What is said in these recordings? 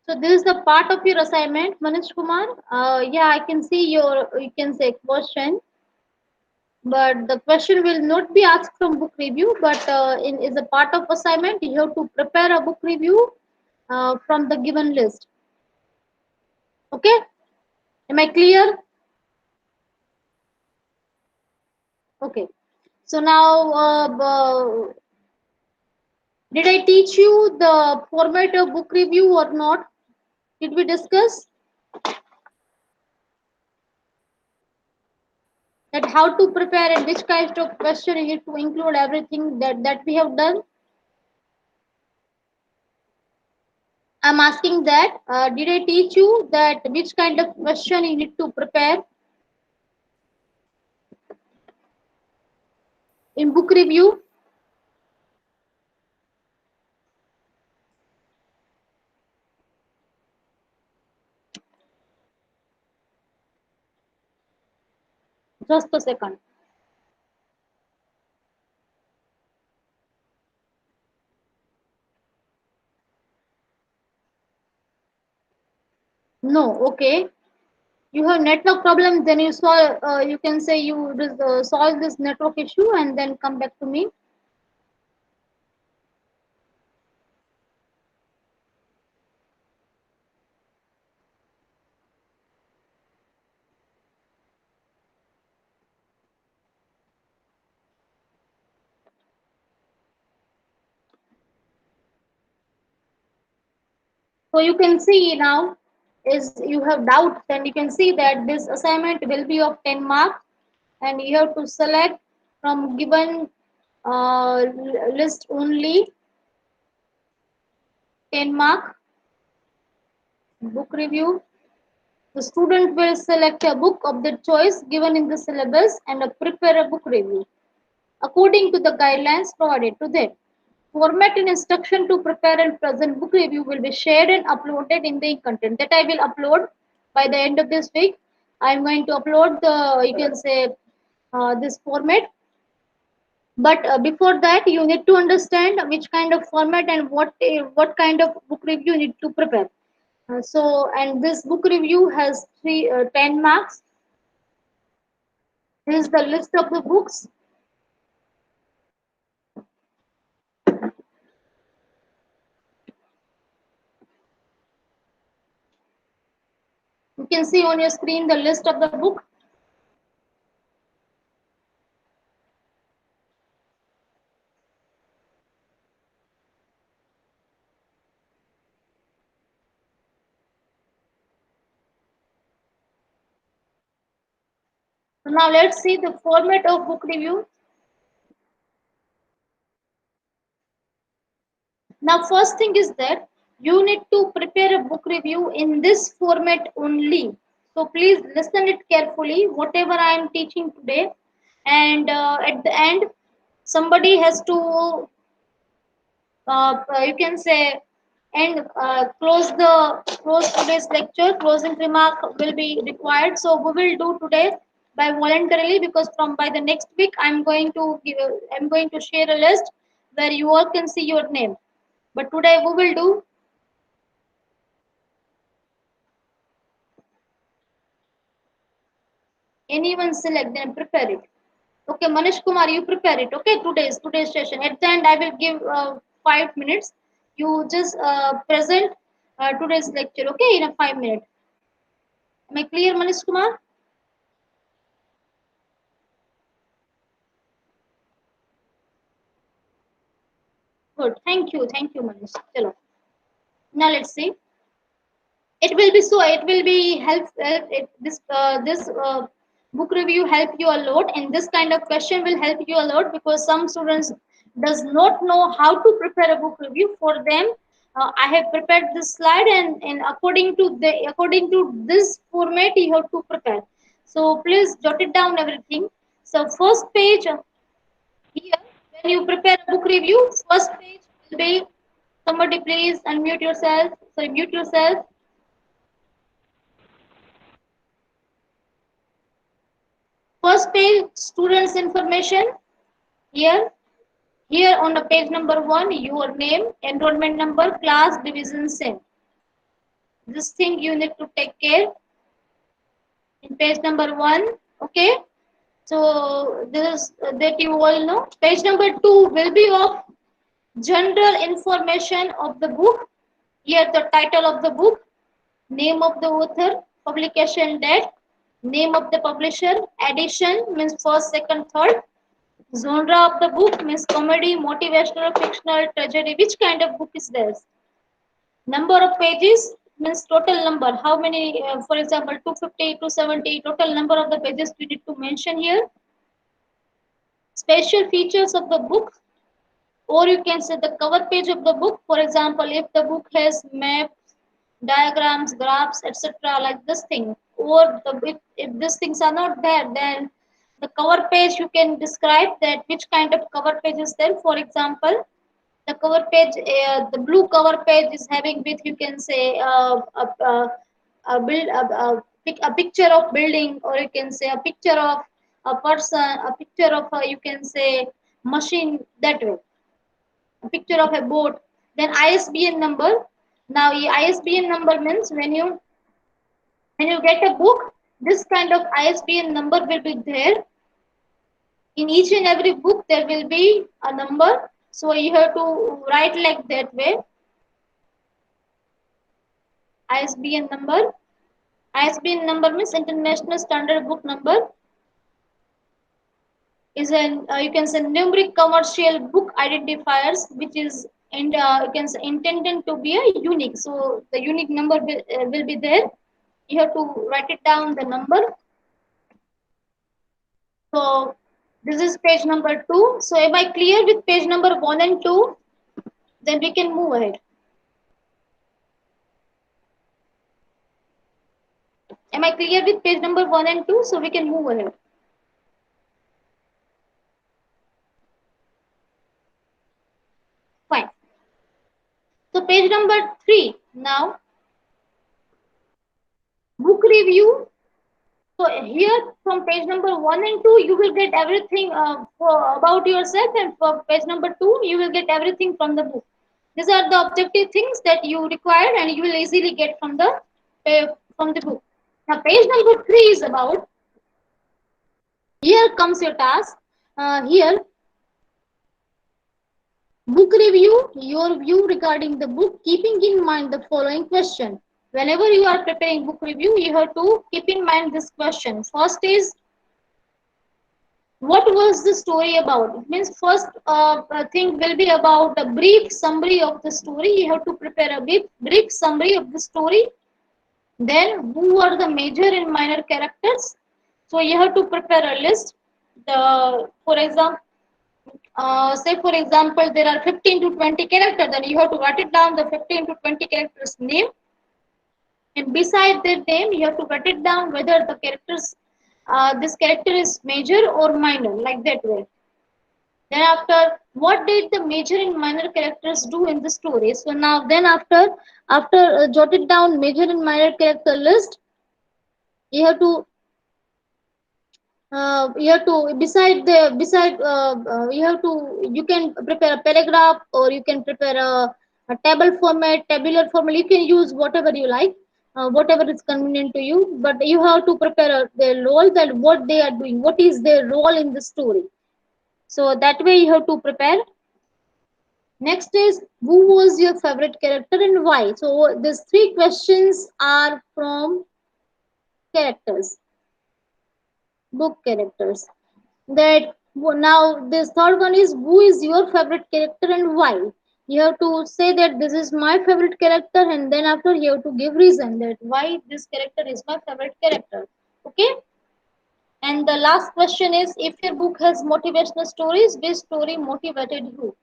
So this is the part of your assignment, Manish Kumar. Yeah, I can see your, you can say, question, but the question will not be asked from book review, but in is a part of assignment. You have to prepare a book review from the given list. Okay, am I clear? Okay. So now, did I teach you the format of book review or not? Did we discuss that how to prepare and which kind of question you need to include everything that we have done? I'm asking that. Did I teach you that which kind of question you need to prepare in book review? Just a second. No, okay. You have network problem, then you solve. You can say you solve this network issue and then come back to me. So you can see now, is you have doubts, then you can see that this assignment will be of 10 marks, and you have to select from given list only 10 mark book review. The student will select a book of their choice given in the syllabus and prepare a book review according to the guidelines provided to them. Format and instruction to prepare and present book review will be shared and uploaded in the content that I will upload by the end of this week. I am going to upload the, you can say, this format. But before that, you need to understand which kind of format and what kind of book review you need to prepare. And this book review has 10 marks. This is the list of the books. You can see on your screen the list of the book. So now let's see the format of book review. Now, first thing is that you need to prepare a book review in this format only. So please listen it carefully, whatever I am teaching today. And at the end, somebody has to, you can say, and close today's lecture. Closing remark will be required. So we will do today by voluntarily, because from by the next week I'm going to share a list where you all can see your name. But today we will do. Anyone select, then prepare it. Okay, Manish Kumar, you prepare it. Okay, today's session. At the end, I will give 5 minutes. You just present today's lecture. Okay, in a 5 minute. Am I clear, Manish Kumar? Good. Thank you, Manish. Chalo. Now let's see. It will be so. It will be this book review help you a lot, and this kind of question will help you a lot because some students does not know how to prepare a book review. For them, I have prepared this slide, and according to this format you have to prepare. So please jot it down everything. So first page here, when you prepare a book review, first page will be, somebody please unmute yourself. So mute yourself. First page, students information. Here, here on the page number 1, your name, enrollment number, class, division, same. This thing you need to take care in page number 1. Okay. So this that you all know. Page number 2 will be of general information of the book. Here the title of the book, name of the author, publication date, name of the publisher, edition means first, second, third, genre of the book means comedy, motivational, fictional, tragedy, which kind of book is this. Number of pages means total number, how many, for example, 250, 270, total number of the pages we need to mention here. Special features of the book, or you can say the cover page of the book. For example, if the book has maps, diagrams, graphs, etc., like this thing, or if these things are not there, then the cover page you can describe that which kind of cover page is there. For example, the cover page, the blue cover page is having with, you can say, a picture of building, or you can say a picture of a person, a picture of a, you can say, machine, that way, a picture of a boat. Then ISBN number. Now ISBN number means when you get a book, this kind of ISBN number will be there. In each and every book there will be a number, so you have to write like that way. ISBN number. ISBN number means International Standard Book Number. Is an, you can say, numeric commercial book identifiers, which is, and you can say, intended to be a unique. So the unique number will be there. You have to write it down, the number. So this is page number 2. So am I clear with page number 1 and 2? Then we can move ahead. Am I clear with page number 1 and 2? So we can move ahead. Fine. So page number 3 now, book review. So here from page number 1 and 2 you will get everything about yourself, and for page number 2 you will get everything from the book. These are the objective things that you require and you will easily get from the book. Now page number 3 is about, here comes your task. Here, book review, your view regarding the book, keeping in mind the following question. Whenever you are preparing book review, you have to keep in mind this question. First is, what was the story about? It means first thing will be about a brief summary of the story. You have to prepare a brief summary of the story. Then, who are the major and minor characters? So you have to prepare a list. For example, say for example there are 15 to 20 characters, then you have to write it down, the 15 to 20 characters name, and beside their name you have to write it down whether the characters, this character is major or minor, like that way. Then after, what did the major and minor characters do in the story? So now then after jotted down major and minor character list, you have to you can prepare a paragraph, or you can prepare a table format, tabular format. You can use whatever you like, whatever is convenient to you, but you have to prepare their role, that what they are doing, what is their role in the story. So that way you have to prepare. Next is, who was your favorite character and why? So these 3 questions are from characters, book characters. That now this third one is, who is your favorite character and why? You have to say that this is my favorite character, and then after you have to give reason that why this character is my favorite character. Okay. And the last question is, if your book has motivational stories, which story motivated you?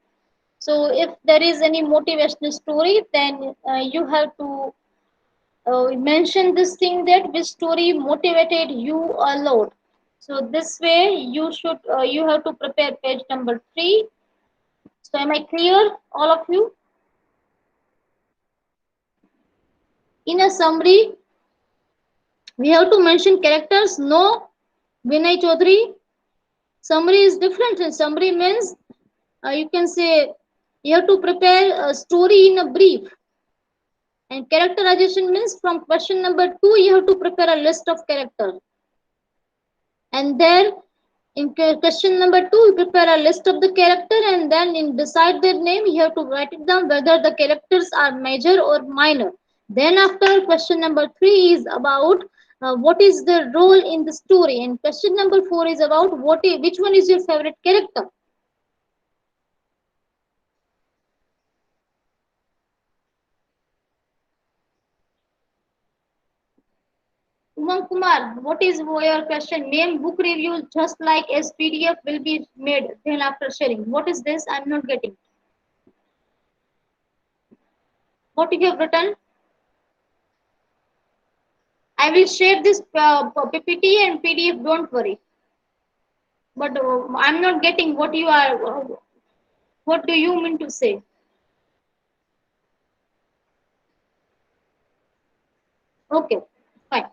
So if there is any motivational story, then you have to mention this thing, that which story motivated you a lot. So this way you have to prepare page number 3. So am I clear, all of you? In a summary, we have to mention characters. No, Vinay Chaudhary. Summary is different. And summary means you can say you have to prepare a story in a brief. And characterization means from question number 2, you have to prepare a list of characters. And then in question number 2, you prepare a list of the character and then in beside their name, you have to write it down whether the characters are major or minor. Then after question number 3 is about what is the role in the story. And question number 4 is about which one is your favorite character. Umang Kumar, what is your question? Name book review just like as PDF will be made then after sharing. What is this? I'm not getting. What you have written? I will share this PPT and PDF. Don't worry. But I'm not getting what you are. What do you mean to say? Okay, fine.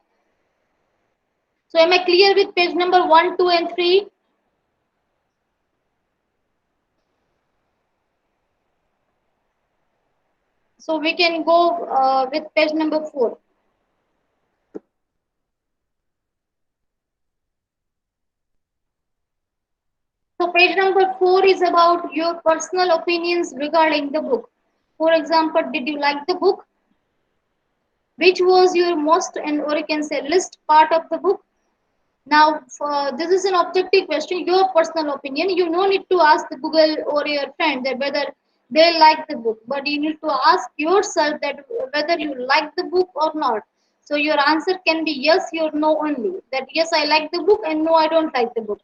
So am I clear with page number 1, 2, and 3? So we can go with page number 4. So page number 4 is about your personal opinions regarding the book. For example, did you like the book? Which was your most and or you can say least part of the book? Now, this is an objective question, your personal opinion. You no need to ask the Google or your friend that whether they like the book, but you need to ask yourself that whether you like the book or not. So your answer can be yes or no only. That yes, I like the book, and no, I don't like the book.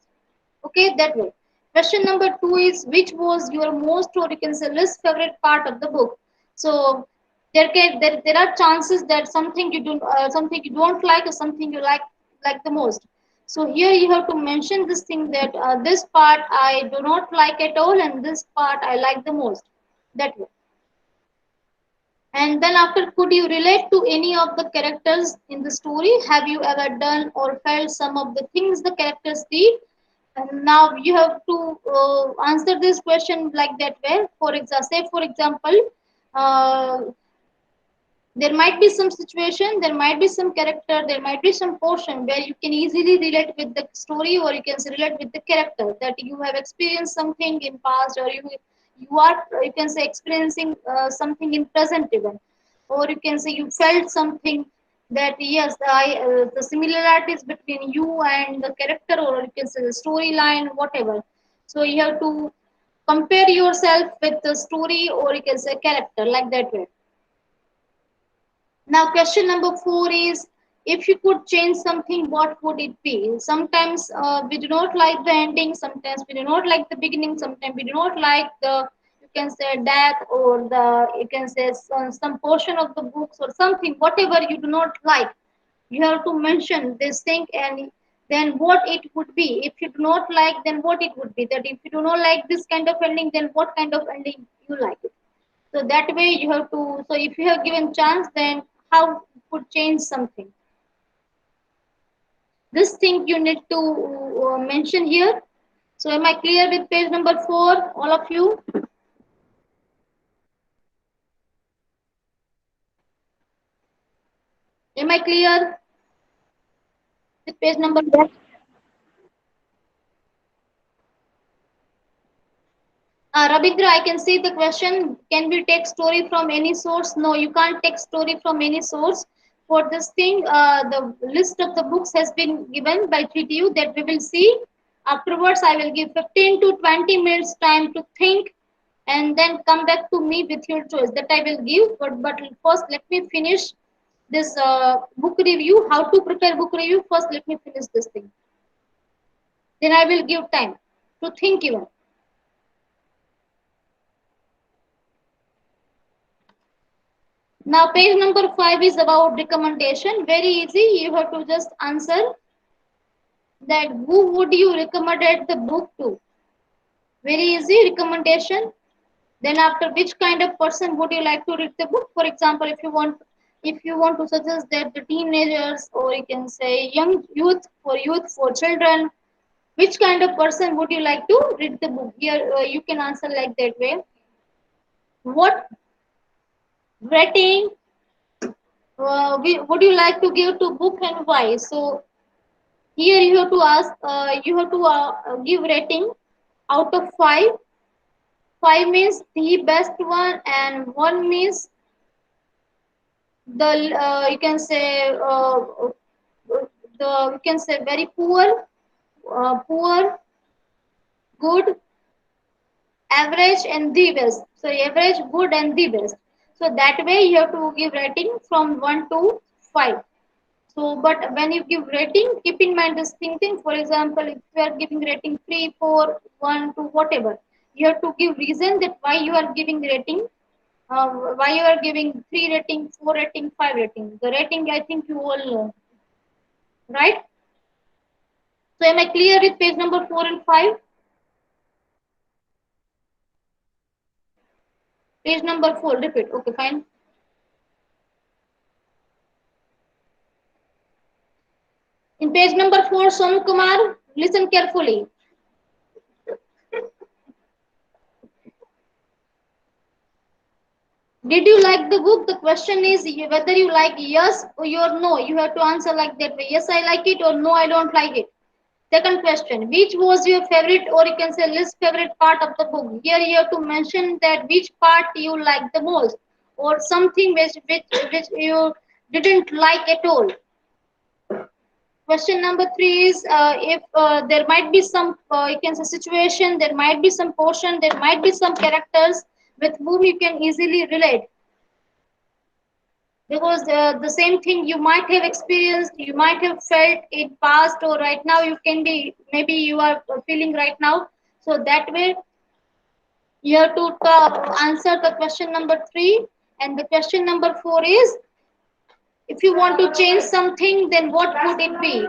Okay, that way. Question number 2 is which was your most or you can say least favorite part of the book. So there are chances that something you don't like or something you like the most. So here you have to mention this thing that this part I do not like at all and this part I like the most. That way. And then after, could you relate to any of the characters in the story? Have you ever done or felt some of the things the characters did? And now you have to answer this question like that way. For example, say for example, uh, there might be some situation, there might be some character, there might be some portion where you can easily relate with the story or you can relate with the character that you have experienced something in past or you are you can say experiencing something in present even or you can say you felt something that yes the similarities between you and the character or you can say the storyline whatever. So you have to compare yourself with the story or you can say character like that way. Now, question number 4 is if you could change something, what would it be? Sometimes we do not like the ending, sometimes we do not like the beginning, sometimes we do not like the, you can say, death or the, you can say, some portion of the books or something, whatever you do not like. You have to mention this thing and then what it would be. If you do not like, then what it would be. That if you do not like this kind of ending, then what kind of ending you like it. So that way you have to, so if you have given chance, then how could change something. This thing you need to mention here. So am I clear with page number 4, all of you? Am I clear with page number 4? Rabindra, I can see the question. Can we take story from any source? No, you can't take story from any source. For this thing, the list of the books has been given by GTU that we will see. Afterwards, I will give 15 to 20 minutes time to think and then come back to me with your choice that I will give. But first, let me finish this book review. How to prepare book review? First, let me finish this thing. Then I will give time to think even. Now, page number 5 is about recommendation. Very easy. You have to just answer that who would you recommend the book to? Very easy recommendation. Then after which kind of person would you like to read the book? For example, if you want to suggest that the teenagers or you can say young youth for children, which kind of person would you like to read the book? Here you can answer like that way. What rating would you like to give to book and why? So here you have to ask, you have to give rating out of 5. 5 means the best one, and 1 means the you can say the you can say very poor, poor, good, average, and the best. So average, good, and the best. So that way you have to give rating from 1 to 5. So, but when you give rating, keep in mind this thinking. For example, if you are giving rating 3, 4, 1, 2, whatever, you have to give reason that why you are giving rating, why you are giving 3 rating, 4 rating, 5 rating. The rating, I think you all know, right? So, am I clear with page number 4 and 5? Page number 4, repeat. Okay, fine. In page number 4, Sonu Kumar, listen carefully. Did you like the book? The question is whether you like yes or no. You have to answer like that way. Yes, I like it, or no, I don't like it. Second question, which was your favorite or you can say least favorite part of the book? Here you have to mention that which part you like the most or something which you didn't like at all. Question number 3 is if there might be some you can say situation, there might be some portion, there might be some characters with whom you can easily relate because the same thing you might have experienced, you might have felt in past or right now you can be maybe you are feeling right now. So that way you have to answer the question number 3, and the question number 4 is if you want to change something, then what would it be?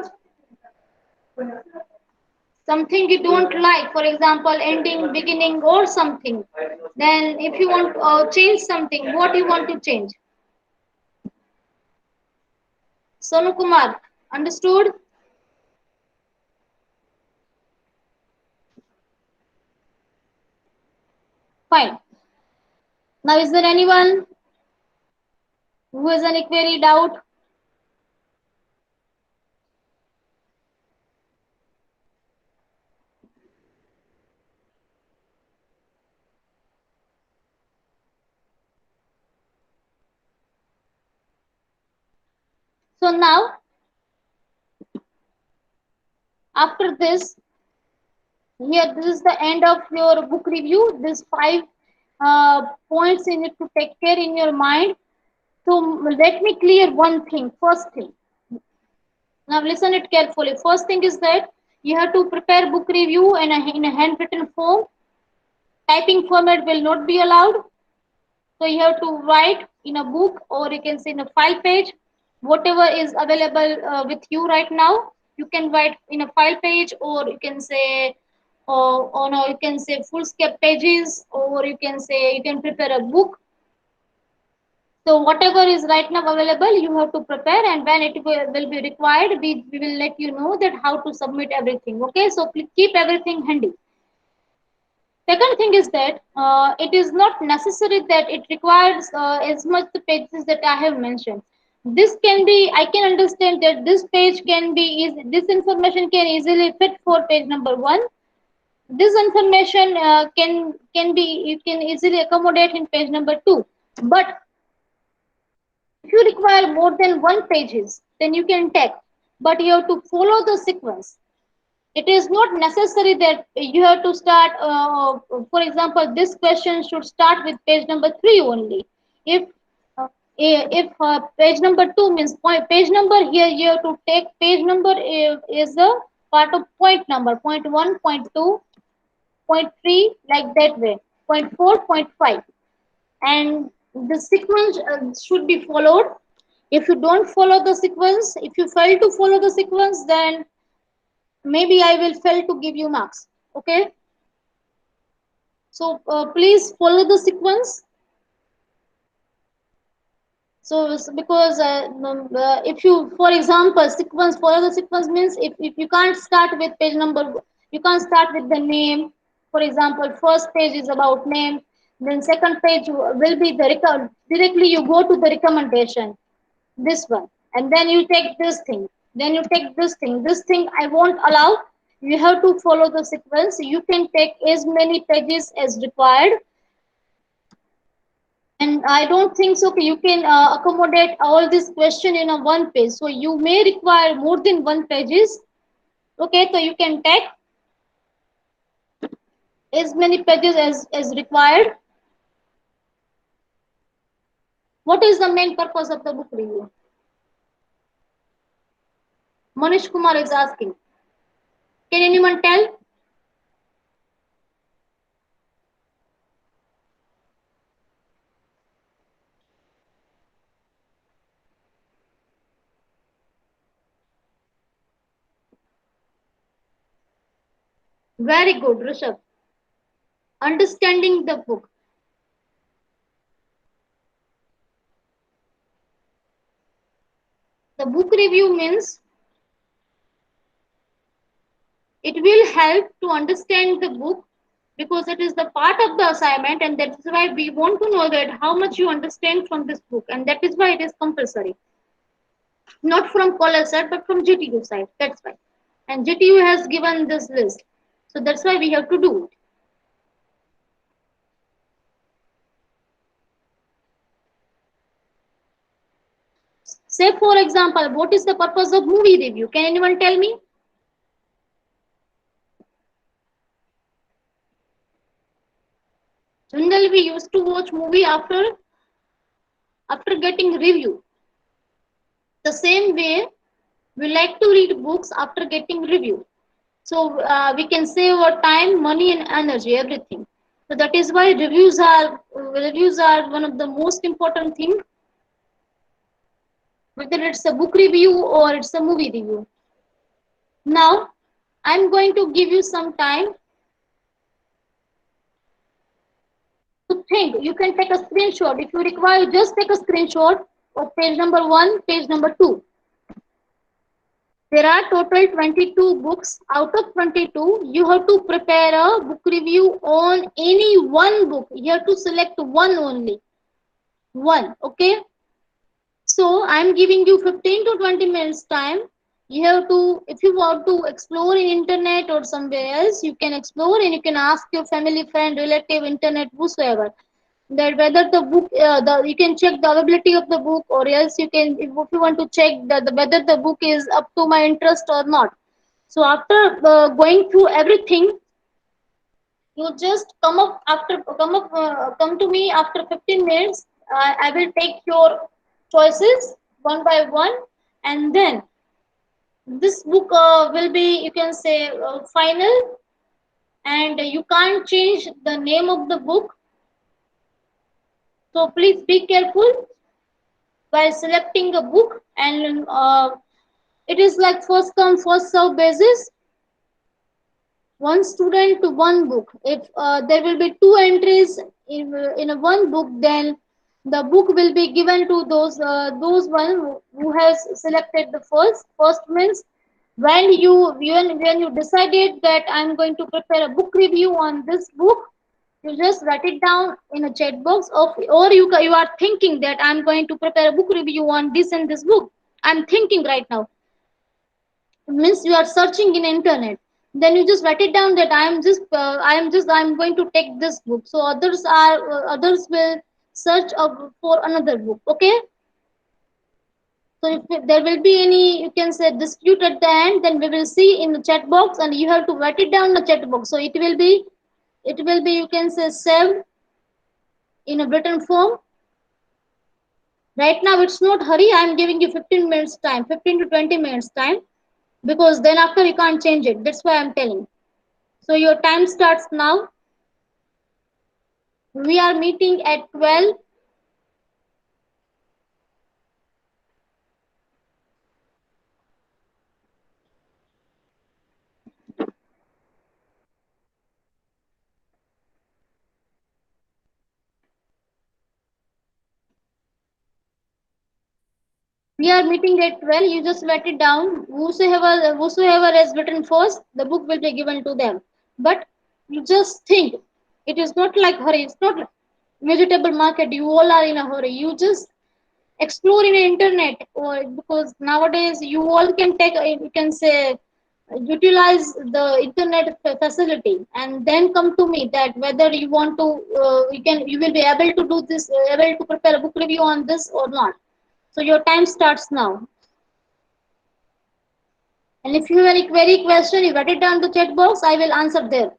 Something you don't like, for example ending, beginning, or something. Then if you want to change something, what you want to change? Sonu Kumar, understood? Fine. Now, is there anyone who has any query, doubt? So now, after this, here this is the end of your book review. These 5 points you need to take care in your mind. So let me clear one thing. First thing. Now listen it carefully. First thing is that you have to prepare book review in a handwritten form. Typing format will not be allowed. So you have to write in a book or you can say in a file page, whatever is available with you right now. You can write in a file page or you can say on or you can say full scale pages or you can say you can prepare a book. So whatever is right now available, you have to prepare and when it will be required, we will let you know that how to submit everything. Okay, so please keep everything handy. Second thing is that it is not necessary that it requires as much the pages that I have mentioned. This can be, I can understand that this page can be, this information can easily fit for page number 1. This information can be, you can easily accommodate in page number 2. But if you require more than 1 pages, then you can take. But you have to follow the sequence. It is not necessary that you have to start for example this question should start with page number 3 only if uh, page number 2 means page number, here you have to take page number is a part of point number, point 1, point 2, point 3, like that way, point 4, point 5, and the sequence should be followed. If you don't follow the sequence, if you fail to follow the sequence, then maybe I will fail to give you marks. Okay. So please follow the sequence. So because if you, for example, sequence, follow the sequence means if you can't start with page number, you can't start with the name. For example, first page is about name. Then second page will be the directly you go to the recommendation. this one, and then you take this thing, then you take this thing I won't allow. You have to follow the sequence. You can take as many pages as required, and I don't think so you can accommodate all this question in a one page, so you may require more than one pages. Okay, so you can take as many pages as required. What is the main purpose of the book review? Manish Kumar is asking. Can anyone tell? Very good, Rishabh. Understanding the book. The book review means it will help to understand the book, because it is the part of the assignment, and that is why we want to know that how much you understand from this book, and that is why it is compulsory. Not from college side, but from GTU side. That's why. And GTU has given this list. So that's why we have to do it. Say, for example, what is the purpose of movie review? Can anyone tell me? Generally, we used to watch movie after getting review. The same way, we like to read books after getting review. So we can save our time, money, and energy, everything. So that is why reviews are one of the most important thing, whether it's a book review or it's a movie review. Now, I'm going to give you some time to think. You can take a screenshot. If you require, just take a screenshot of page number 1, page number 2. There are total 22 books. Out of 22, you have to prepare a book review on any one book. You have to select one only. One, okay? So I'm giving you 15 to 20 minutes time. You have to, if you want to explore in internet or somewhere else, you can explore, and you can ask your family, friend, relative, internet, whosoever, that whether the book, you can check the availability of the book, or else you can, if you want to check whether the book is up to my interest or not. So after going through everything, you just come to me after 15 minutes. I will take your choices one by one, and then this book will be, you can say, final, and you can't change the name of the book. So please be careful while selecting a book, and it is like first come first serve basis. One student to one book. If there will be two entries in a one book, then the book will be given to those one who has selected the first means, when you decided that I'm going to prepare a book review on this book, you just write it down in a chat box of, or you are thinking that I'm going to prepare a book review on this and this book. I'm thinking right now, means you are searching in internet, then you just write it down that I'm going to take this book, so others will search for another book. Okay, so if there will be any, you can say, dispute at the end, then we will see in the chat box, and you have to write it down in the chat box, so it will be, you can say, saved in a written form. Right now it's not hurry, I'm giving you 15 minutes time, 15 to 20 minutes time, because then after you can't change it. That's why I'm telling. So your time starts now. We are meeting at 12. We are meeting at 12. You just write it down. Whosoever has written first, the book will be given to them. But you just think. It is not like hurry. It's not vegetable market. You all are in a hurry. You just explore in the internet, or because nowadays you all can take, you can say, utilize the internet facility, and then come to me that whether you want to, you will be able to do this, able to prepare a book review on this or not. So your time starts now. And if you have any query, question, you write it down the chat box, I will answer there.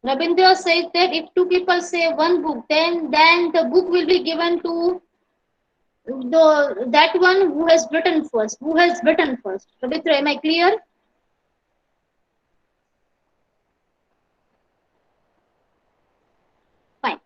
Rabindra says that if two people say one book, then the book will be given to the that one who has written first. Who has written first? Rabindra, am I clear? Fine.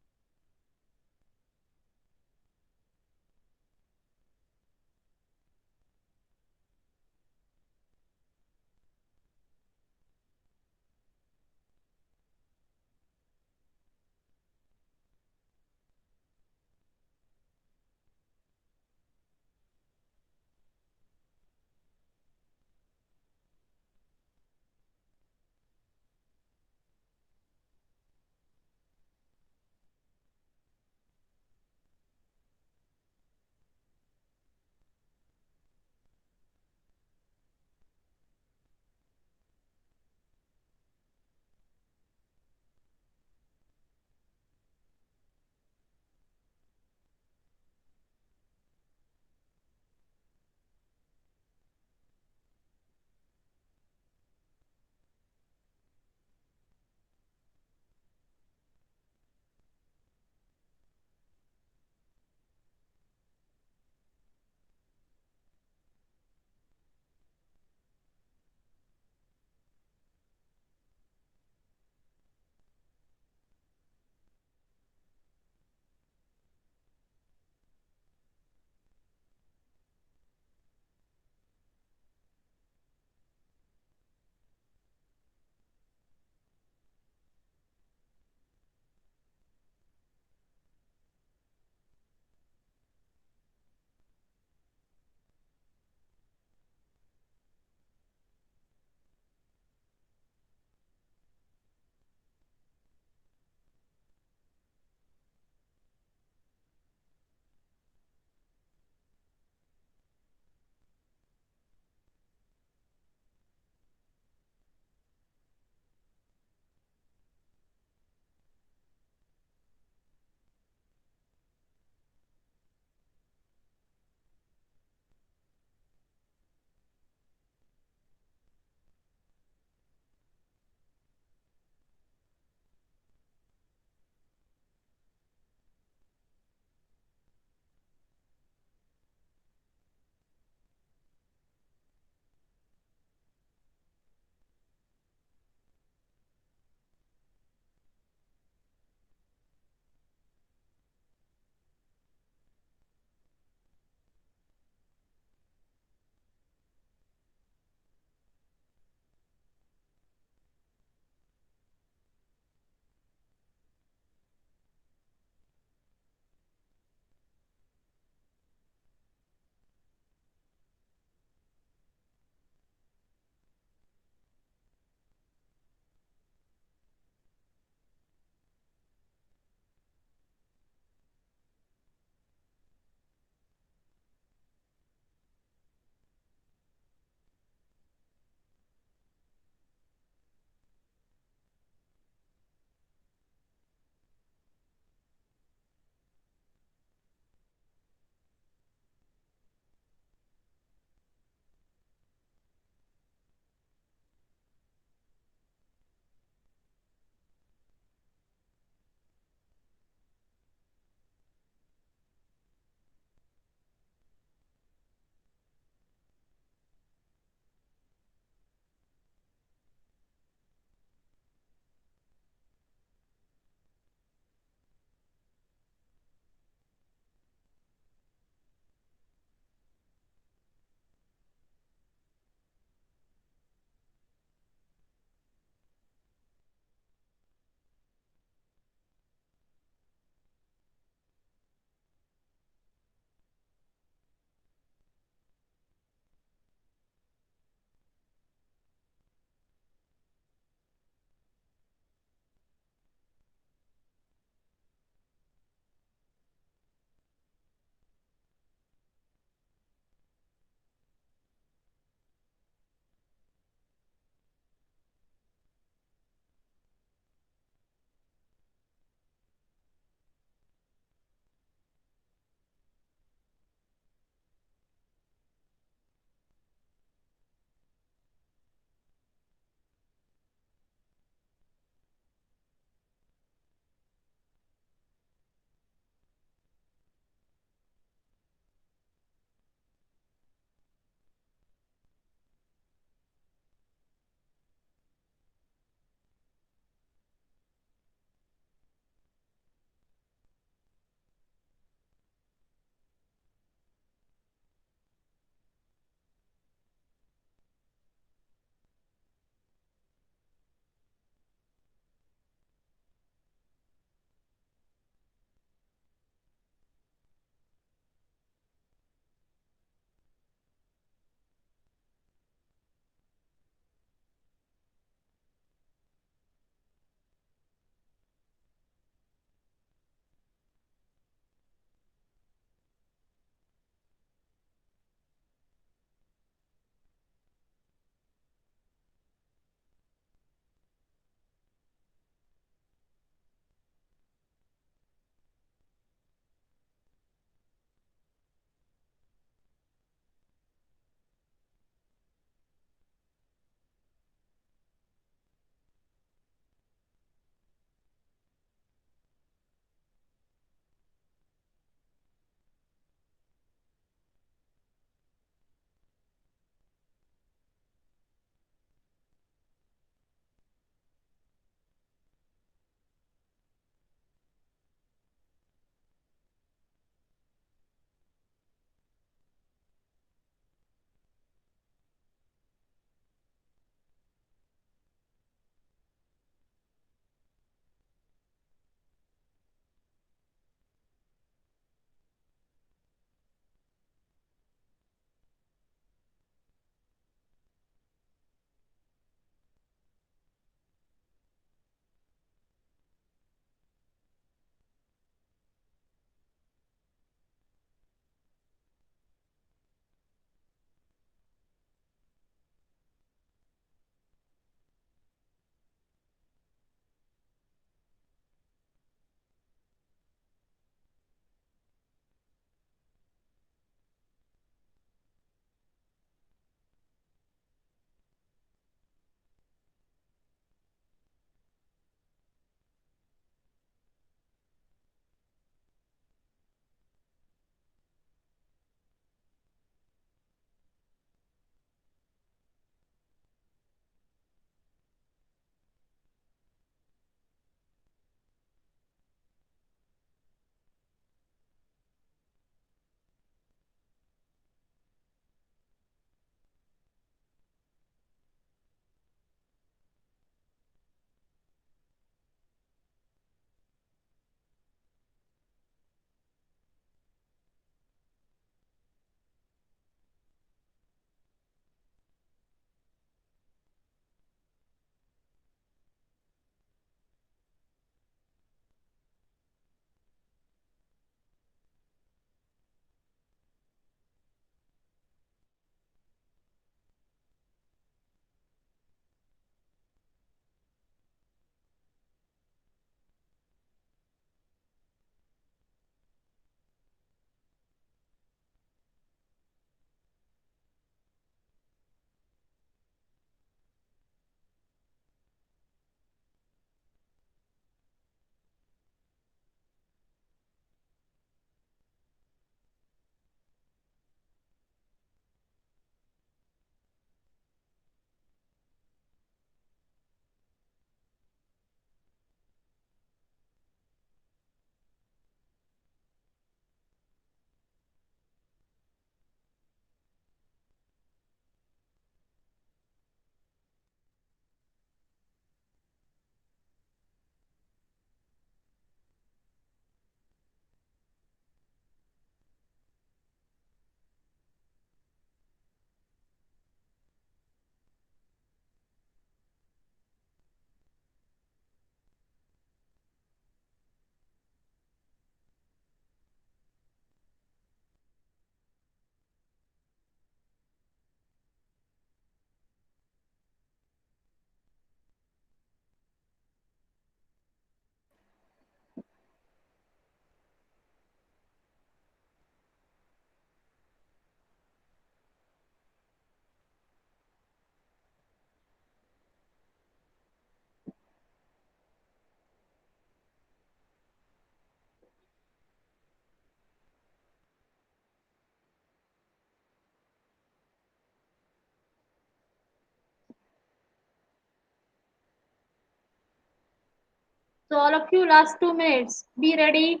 So all of you, last 2 minutes, be ready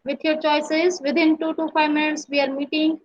with your choices. Within 2 to 5 minutes, we are meeting.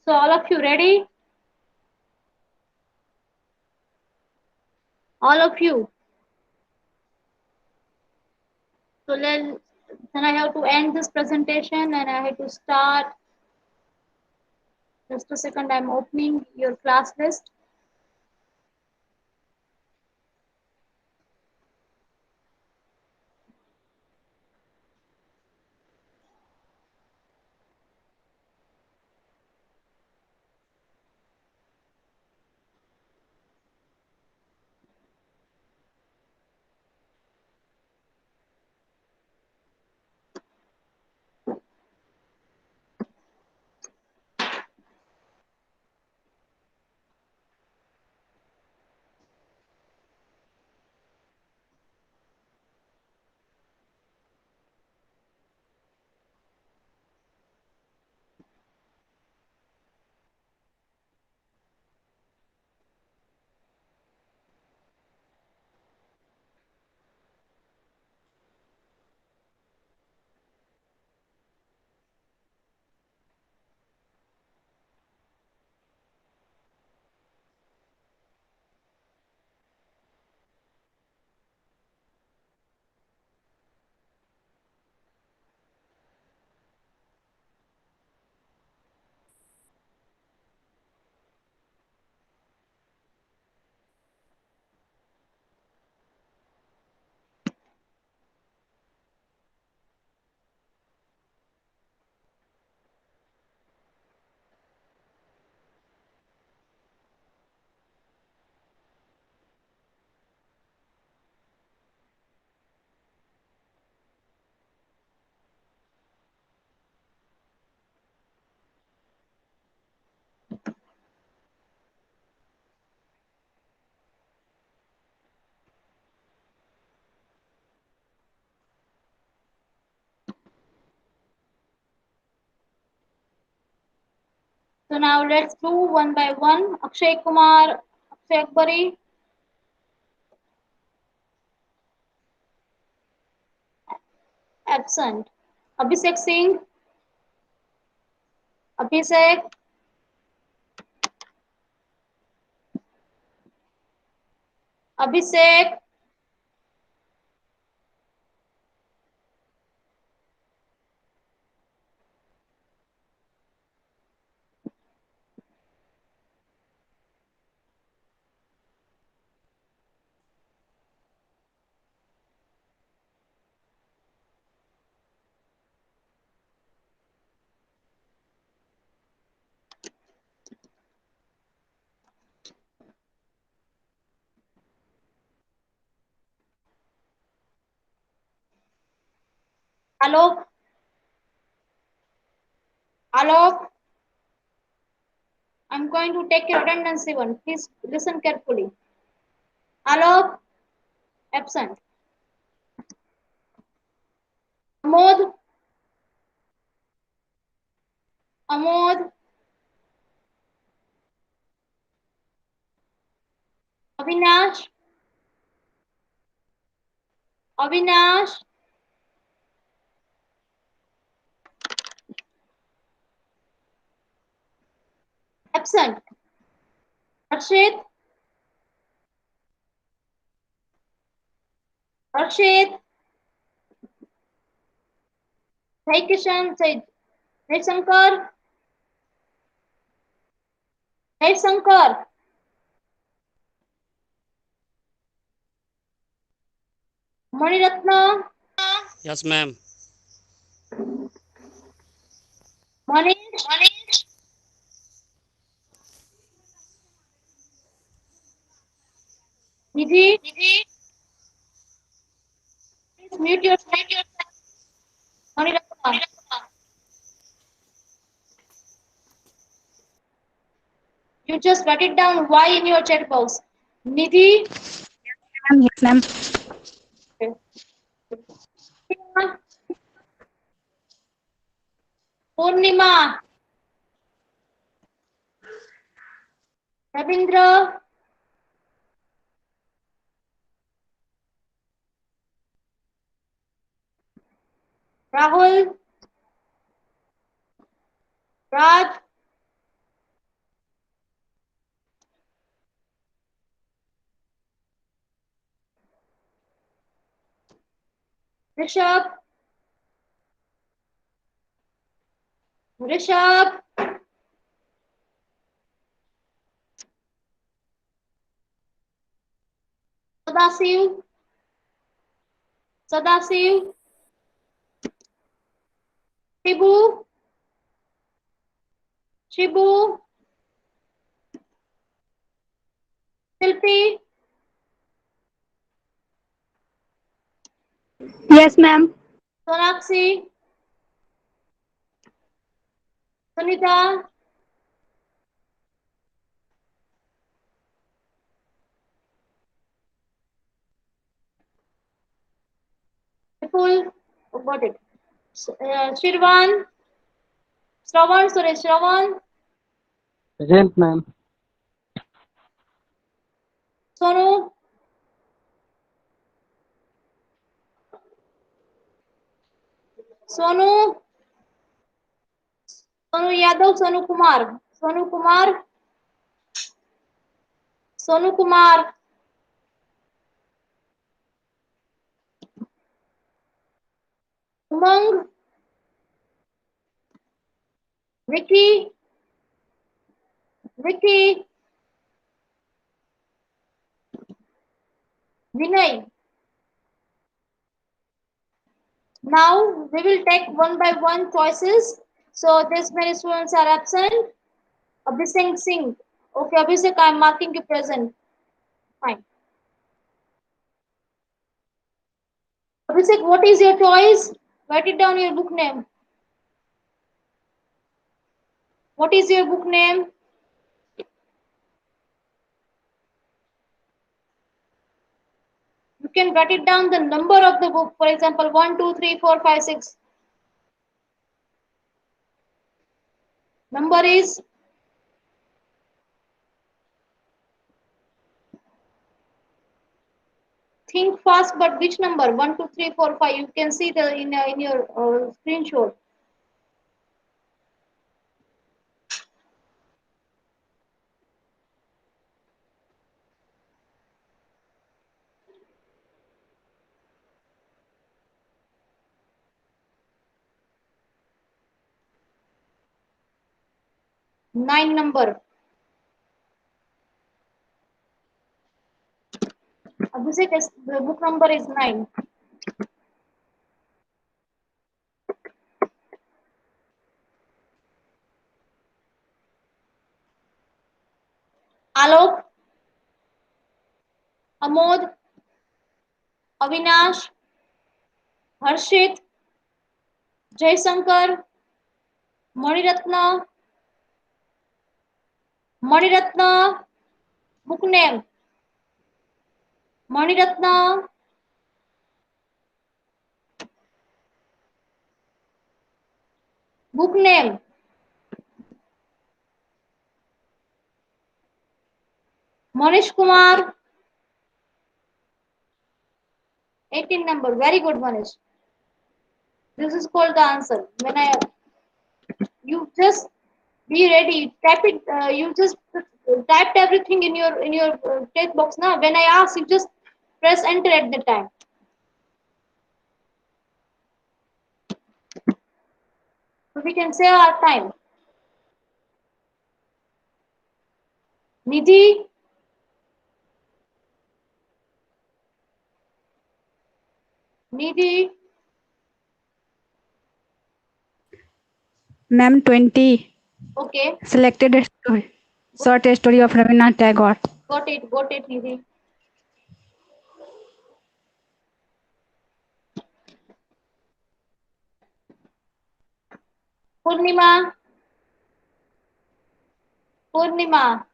So all of you ready? All of you. So then I have to end this presentation and I have to start. Just a second, I'm opening your class list. So now let's do one by one. Akshay Kumar, Akshay Akbari, absent. Abhishek Singh, Abhishek, Abhishek, Alok, Alok. I'm going to take your attendance even. Please listen carefully. Alok, absent. Amod, Amod, Avinash, Avinash, absent. Harshit, Harshit, Sai Kishan, Sai Shankar, Sai Shankar, Maniratna, Yes, ma'am. Manish, Nidhi, please mute yourself. Maniratna, you just write it down why in your chat box. Nidhi, Ma'am, yes, ma'am. Purnima, Ravindra, Rahul, Raj, Rishabh, Rishabh, Sadasiv, Sadasiv, Shibu, Shibu, Silpi, Yes, ma'am. Sonakshi, Sunita, Vipul, oh, got it. Shirvan, Shravan, sorry, Shravan, Present, ma'am. Sonu, Sonu, Sonu Yadav, Sonu Kumar, Sonu Kumar, Sonu Kumar, Umang, Vicky, Vicky, Vinay. Now we will take one by one choices. So this many students are absent. Abhishek Singh. Okay, Abhishek, I am marking you present. Fine. Abhishek, what is your choice? Write it down your book name. What is your book name? You can write it down the number of the book. For example, 1, 2, 3, 4, 5, 6. Number is fast, but which number? 1, 2, 3, 4, 5. You can see the in your screenshot. Nine number. Abhishek, the book number is 9. Alok, Amod, Avinash, Harshit, Jaysankar, Maniratna, Maniratna, book name, Maniratna, book name, Manish Kumar, 18 number. Very good, Manish. This is called the answer. When you just be ready, type it. You just typed everything in your text box. Now, when I ask, you just press enter at the time. So we can save our time. Nidhi, Nidhi, Ma'am, 20. okay, Selected a story. Short story of Rabindranath Tagore. got it, Nidhi. Purnima, Purnima,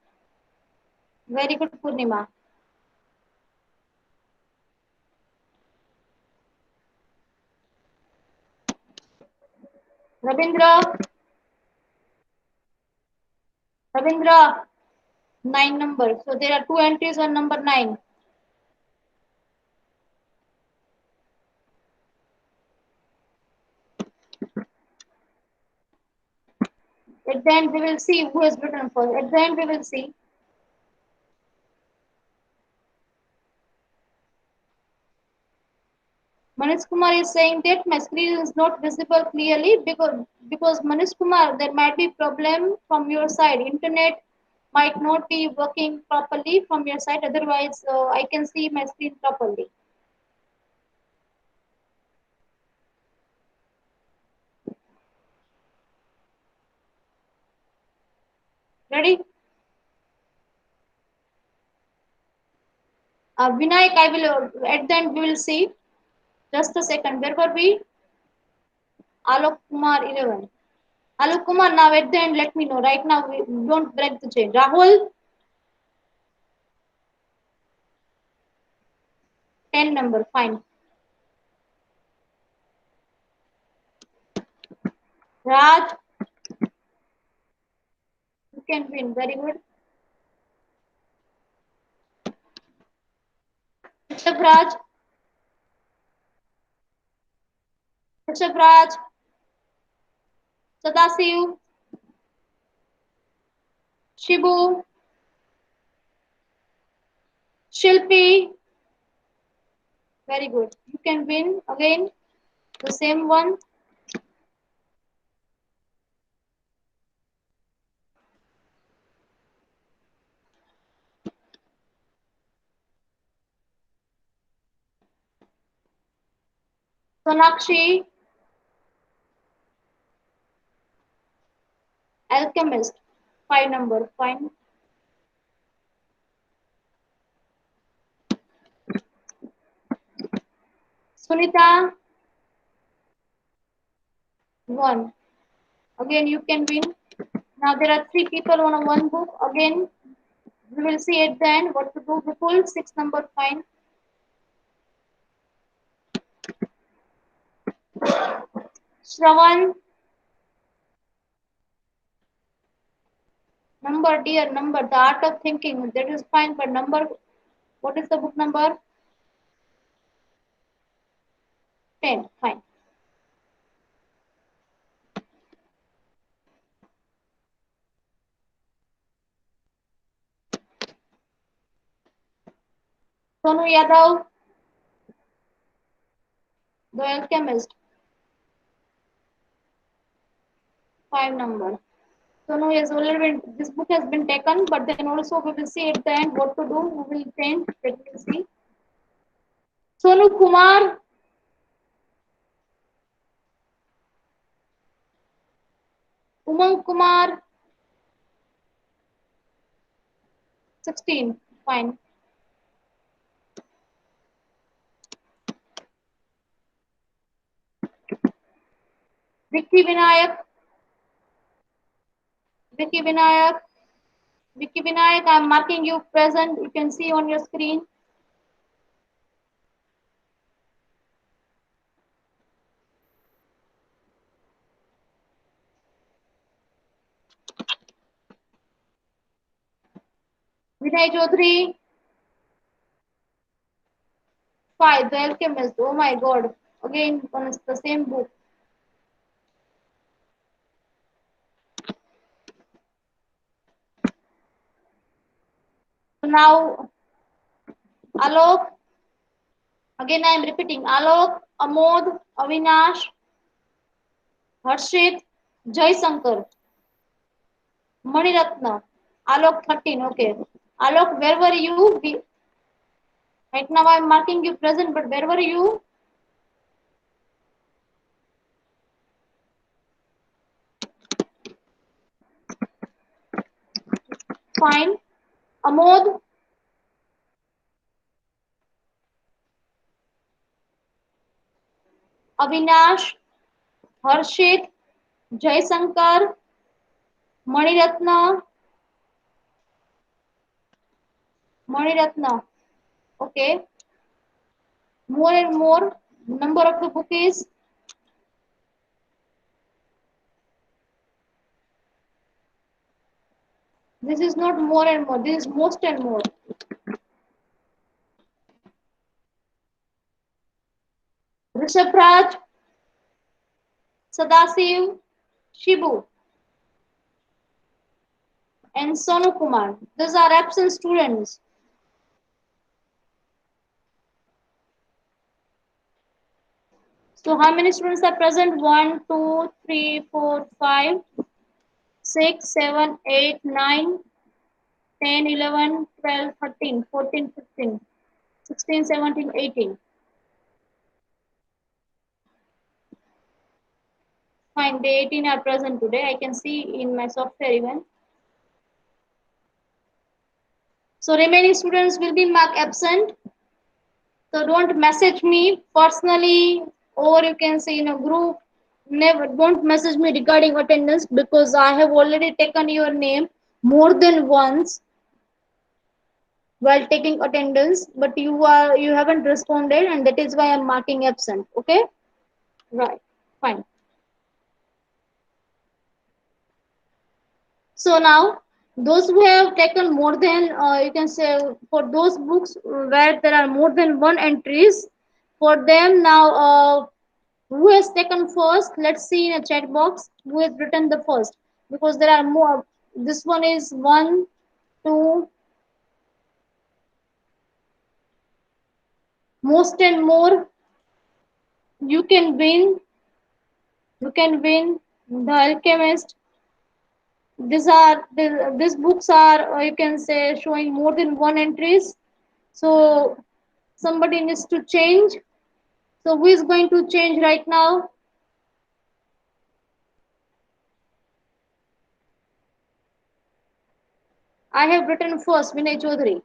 very good, Purnima. Ravindra, Ravindra, 9 number. So there are two entries on number 9. At the end, we will see who has written first. At the end, we will see. Manish Kumar is saying that my screen is not visible clearly because Manish Kumar, there might be problem from your side. Internet might not be working properly from your side. Otherwise, I can see my screen properly. Ready? Vinayak, I will at the end we will see. Just a second. Where were we? Alok Kumar 11. Alok Kumar, now at the end, let me know. Right now, we don't break the chain. Rahul, 10 number. Fine. Raj, you can win. Very good. Rishabh Raj, Rishabh Raj, Sadasiv, Shibu, Shilpi. Very good. You can win again. The same one. Sonakshi, Alchemist. 5 number. Fine. Sunita, 1. Again, you can win. Now there are 3 people on a one book. Again, we will see at the end what to do. Vipul, 6 number. Fine. Shravan, number, dear number. The art of thinking. That is fine, but number. What is the book number? 10. Fine. Sonu Yadav, the alchemist. 5 number. Sonu has already been, this book has been taken, but then also we will see at the end what to do. We will change. Let me see. Sonu Kumar, Umang Kumar, 16. Fine. Vicky Vinayak, Vicky Vinayak, Vicky Vinayak, I am marking you present. You can see on your screen. Vinay Chaudhary, 5. The Alchemist. Oh my God. Again, on the same book. So now, Alok, again I am repeating. Alok, Amod, Avinash, Harshit, Jai Shankar, Maniratna, Alok 13. Okay. Alok, where were you? Right now I am marking you present, but where were you? Fine. Amod, Avinash, Harshit, Jai Shankar, Maniratna, Maniratna. Okay. More and more. Number of the book is this is not more and more. This is most and more. Rishabh Raj, Sadasiv, Shibu, and Sonu Kumar. These are absent students. So how many students are present? 1, 2, 3, 4, 5, 6, 7, 8, 9, 10, 11, 12, 13, 14, 15, 16, 17, 18. Fine, the 18 are present today. I can see in my software even. So remaining students will be marked absent. So don't message me personally, or you can say in a group. Never, don't message me regarding attendance because I have already taken your name more than once while taking attendance, but you haven't responded, and that is why I'm marking absent. Okay, right, fine. So now those who have taken more than you can say for those books where there are more than one entries, for them now who has taken first? Let's see in a chat box who has written the first, because there are more. This one is 1, 2, most and more. You can win. You can win. The Alchemist. These books are you can say showing more than one entries. So somebody needs to change. So who is going to change right now? I have written first, Vinay Chaudhary.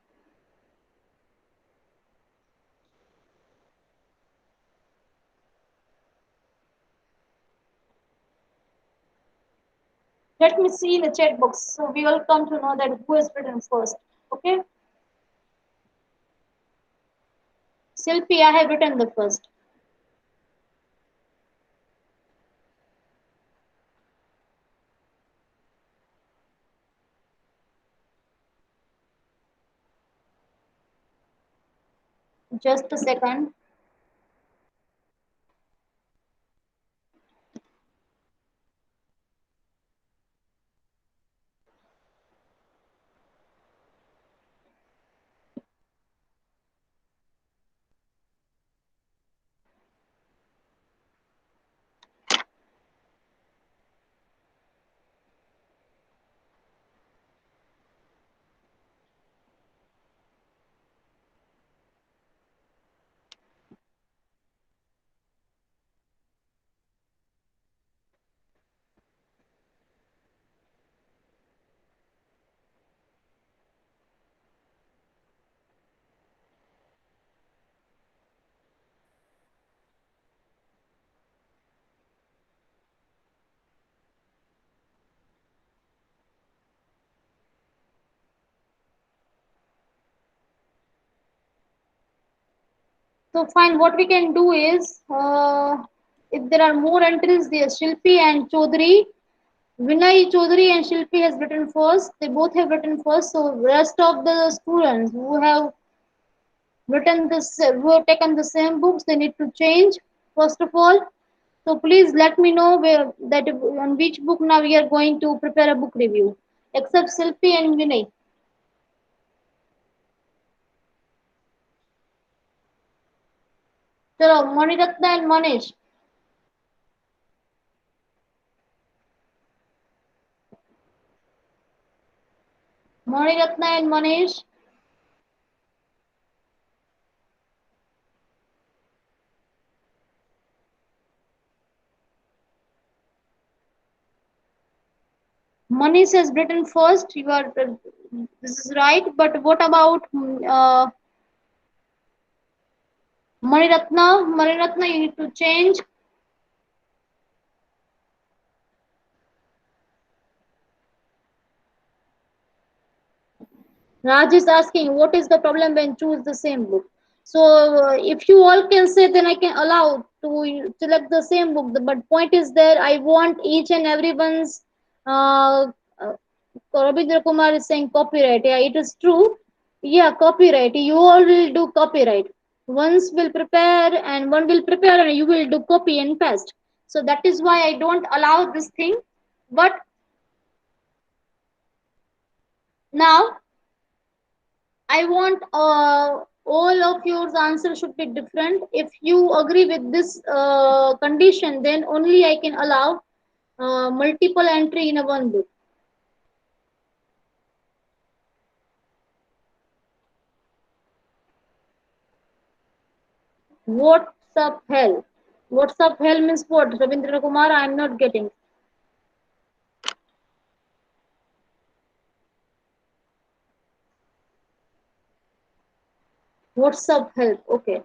Let me see in the chat box. So we will come to know that who has written first. Okay. Silpi, I have written the first. Just a second. So fine, what we can do is, if there are more entries, there's Shilpi and Chaudhary. Vinay Chaudhary and Shilpi has written first. They both have written first. So rest of the students who have written this, who have taken the same books, they need to change first of all. So please let me know where that on which book now we are going to prepare a book review, except Shilpi and Vinay. Chalo, Maniratna and Manish. Maniratna and Manish. Manish has written first. You are this is right. But what about Maniratna? Maniratna, you need to change. Raj is asking, what is the problem when choose the same book? So if you all can say, then I can allow to select the same book. But point is there, I want each and everyone's. Uh, Rabindra Kumar is saying copyright. Yeah, it is true. Yeah, copyright. You all will do copyright. Once will prepare and one will prepare and you will do copy and paste. So that is why I don't allow this thing. But now I want all of your answer should be different. If you agree with this condition, then only I can allow multiple entry in a one book. What's up hell? What's up hell means what? Rabindra Kumar, I'm not getting. What's up hell? Okay.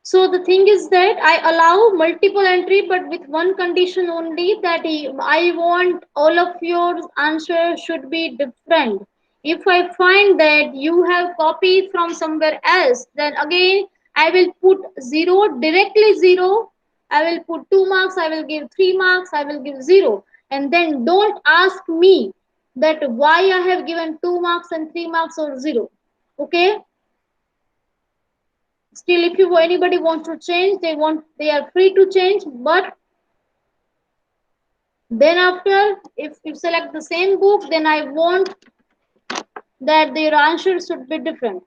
So the thing is that I allow multiple entry, but with one condition only, that I want all of your answers should be different. If I find that you have copied from somewhere else, then again I will put zero, directly zero. I will put 2 marks, I will give 3 marks, I will give zero. And then don't ask me that why I have given 2 marks and 3 marks or zero. Okay? Still, if you anybody wants to change, they are free to change. But then after, if you select the same book, then I want that their answer should be different.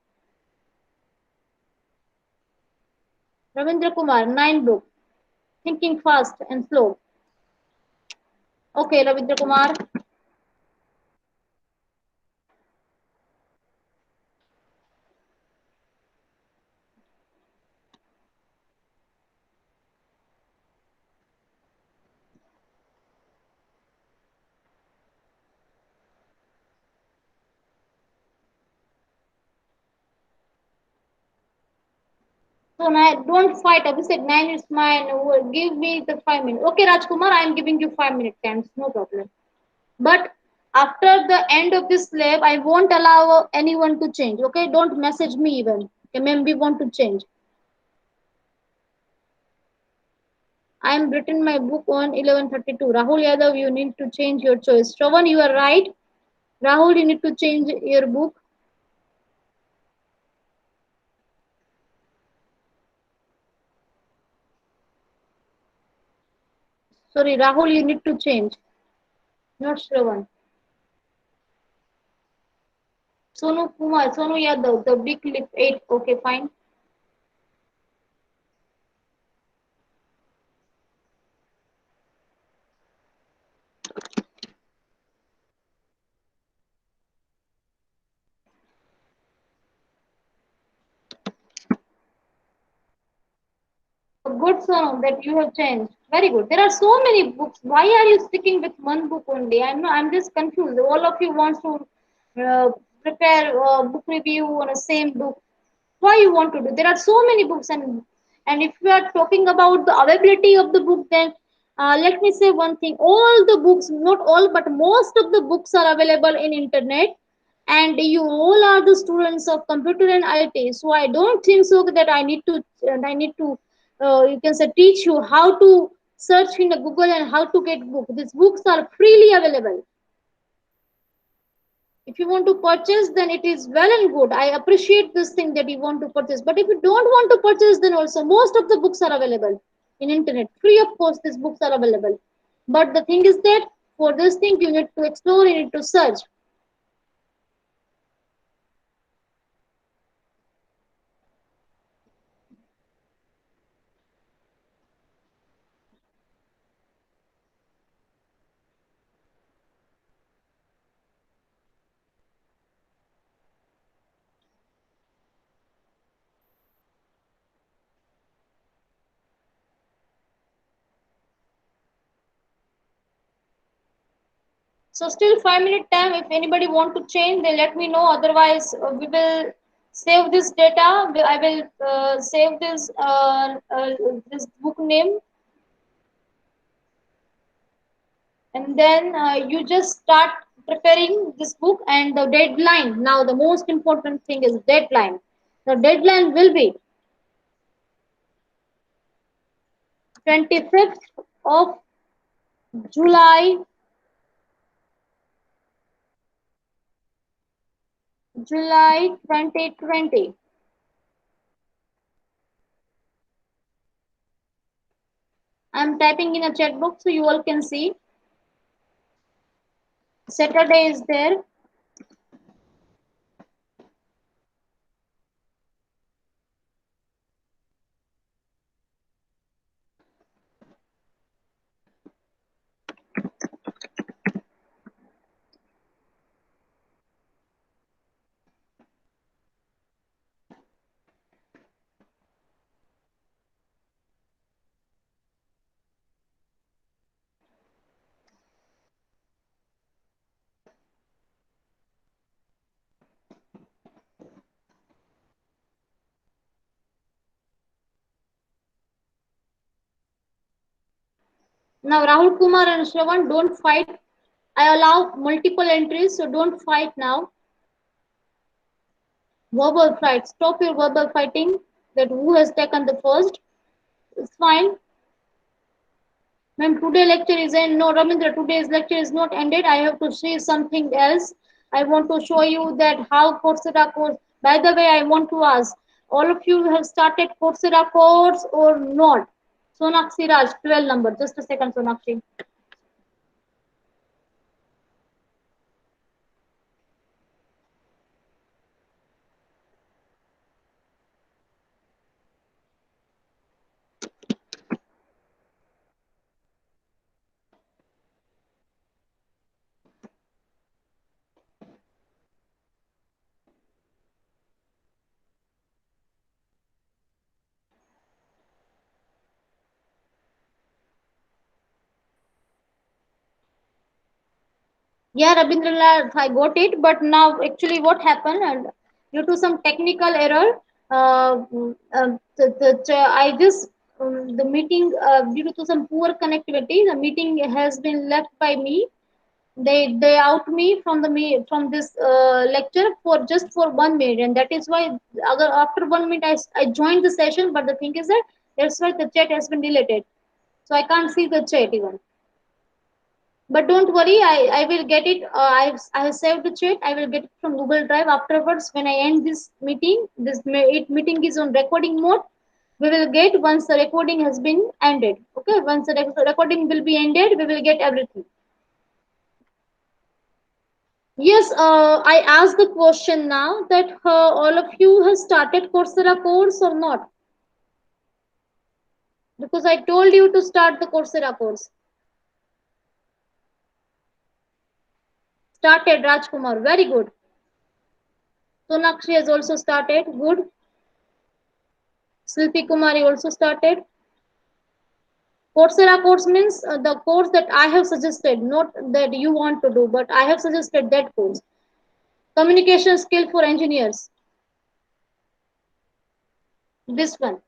Ravindra Kumar, 9 book, thinking fast and slow. Okay, Ravindra Kumar. So now don't fight. Abhishek, 9 is mine. Give me the 5 minutes. Okay, Rajkumar, I am giving you 5 minute times. No problem. But after the end of this lab, I won't allow anyone to change. Okay, don't message me even. Okay, ma'am, we want to change. I am written my book on 11:32. Rahul Yadav, you need to change your choice. Shravan, you are right. Rahul, you need to change your book. Sorry, Rahul, you need to change. Not Shravan. Sonu Kumar, Sonu Yadav, the big lip 8. Okay, fine. Good song that you have changed. Very good. There are so many books. Why are you sticking with one book only? I'm just confused. All of you want to prepare a book review on the same book. Why you want to do? There are so many books, and if we are talking about the availability of the book, then let me say one thing. All the books, not all, but most of the books are available in internet. and you all are the students of computer and IT. So I don't think so that I need to you can say teach you how to search in the Google and how to get book. These books are freely available. If you want to purchase, then it is well and good. I appreciate this thing that you want to purchase. But if you don't want to purchase, then also most of the books are available in internet. Free of course, these books are available. But the thing is that for this thing, you need to explore, you need to search. So still 5 minute time. If anybody want to change, then let me know. Otherwise, we will save this data. I will save this book name, and then you just start preparing this book and the deadline. Now the most important thing is deadline. The deadline will be 25th of July, July 2020. I'm typing in a chat box so you all can see. Saturday is there. Now Rahul Kumar and Shravan, don't fight. I allow multiple entries, so don't fight now. Verbal fight. Stop your verbal fighting. That who has taken the first. It's fine. Ma'am, today lecture is end. No, Ramindra, today's lecture is not ended. I have to say something else. I want to show you that how Coursera course. By the way, I want to ask, all of you have started Coursera course or not? Sonakshi Raj, 12 number. Just a second, Sonakshi. Yeah, Rabindranath, I got it. But now, actually, what happened? And due to some technical error, I just the meeting due to some poor connectivity, the meeting has been left by me. They out me from from this lecture for just for 1 minute, and that is why after 1 minute I joined the session. But the thing is that that's why the chat has been deleted, so I can't see the chat even. But don't worry, I will get it. I have saved the chat. I will get it from Google Drive afterwards when I end this meeting. Meeting is on recording mode. We will get once the recording has been ended. Okay, once the recording will be ended, we will get everything. Yes, I asked the question now that all of you have started Coursera course or not? Because I told you to start the Coursera course. Started, Rajkumar. Very good. Sonakshi has also started. Good. Silpi Kumari also started. Coursera course means the course that I have suggested, not that you want to do, but I have suggested that course. Communication skill for engineers. This one.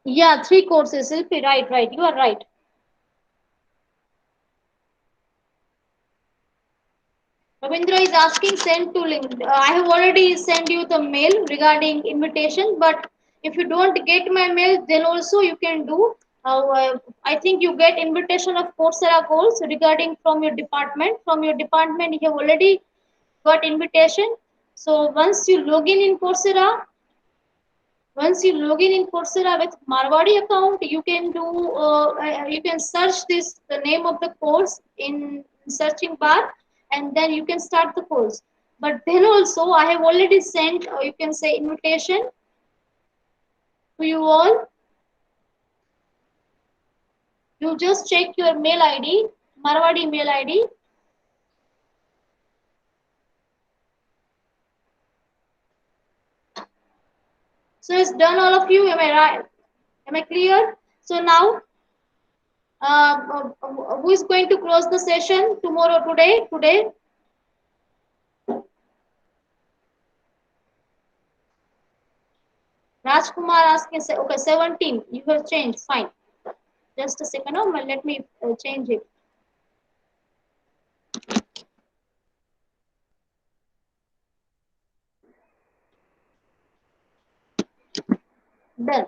Yeah, three courses. Silpi, right, right. You are right. Ravindra is asking send to link. I have already sent you the mail regarding invitation, but if you don't get my mail, then also you can do. I think you get invitation of Coursera goals regarding from your department. From your department, you have already got invitation. So once you log in Coursera with Marwadi account, you can do you can search the name of the course in searching bar, and then you can start the course. But then also I have already sent you can say invitation to you all. You just check your mail ID, Marwadi mail ID. So it's done, all of you. Am I right? Am I clear? So now, who is going to close the session tomorrow? Today. Rajkumar asking, okay, 17. You have changed. Fine. Just a second. Oh, let me change it. Done.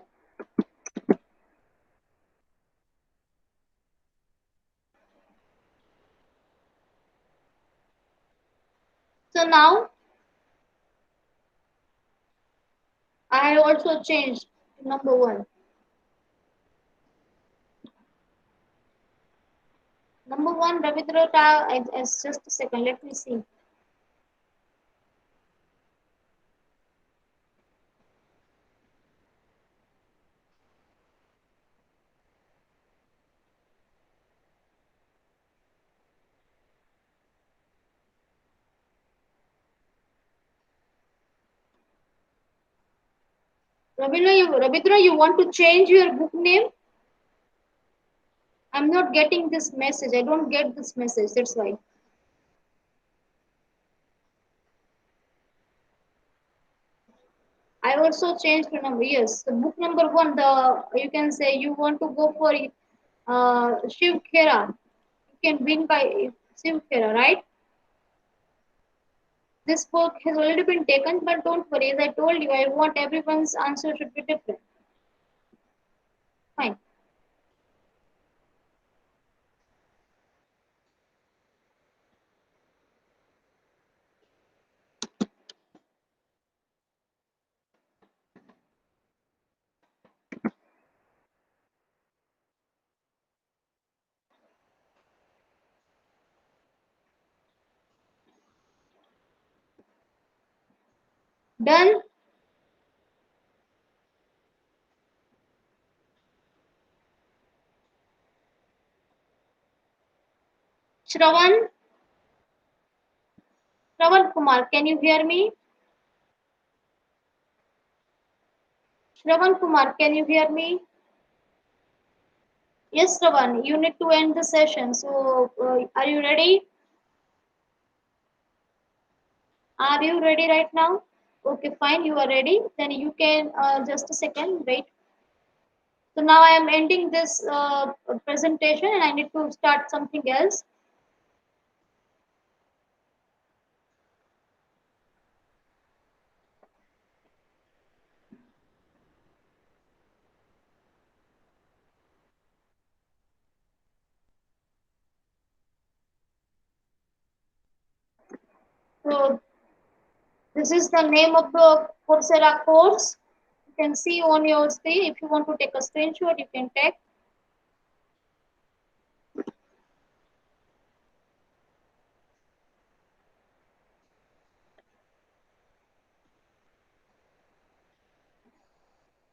So now I have also changed to number one. Number one, Ravindra Tag. Just a second. Let me see. Ravindra, you want to change your book name? I'm not getting this message. I don't get this message. That's why. I also changed the number. Yes, the book number one. The you can say you want to go for Shiv Khera. You can win by Shiv Khera, right? This book has already been taken, but don't worry. As I told you, I want everyone's answer should be different. Fine. Done. Shravan, Shravan Kumar, can you hear me? Shravan Kumar, can you hear me? Yes, Shravan, you need to end the session. So, are you ready? Are you ready right now? Okay, fine, you are ready. Then you can just a second, wait. So now I am ending this presentation and I need to start something else. So this is the name of the Coursera course. You can see on your screen. If you want to take a screenshot, you can take.